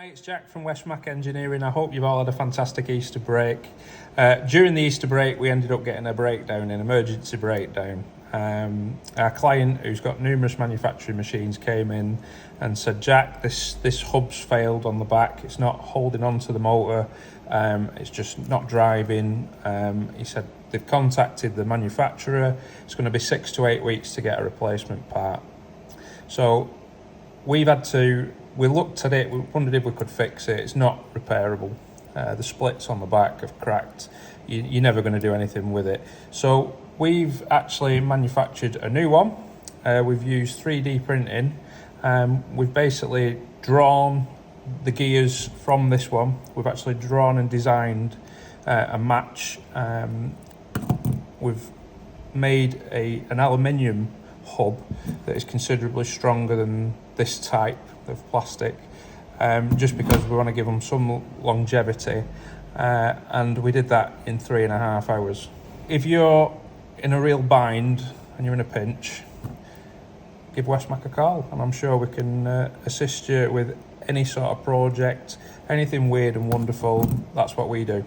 Hi, it's Jack from Westmach Engineering. I hope you've all had a fantastic Easter break. During the Easter break, we ended up getting a breakdown, an emergency breakdown. Our client, who's got numerous manufacturing machines, came in and said, Jack, this hub's failed on the back. It's not holding on to the motor. It's just not driving. He said they've contacted the manufacturer. It's going to be 6 to 8 weeks to get a replacement part. So we looked at it, we wondered if we could fix it. It's not repairable. The splits on the back have cracked. You're never going to do anything with it. So we've actually manufactured a new one. We've used 3D printing. We've basically drawn the gears from this one. We've actually drawn and designed a match. We've made an aluminium hub that is considerably stronger than this type of plastic, just because we want to give them some longevity, and we did that in 3.5 hours. If you're in a real bind and you're in a pinch, give Westmach a call and I'm sure we can assist you with any sort of project, anything weird and wonderful. That's what we do.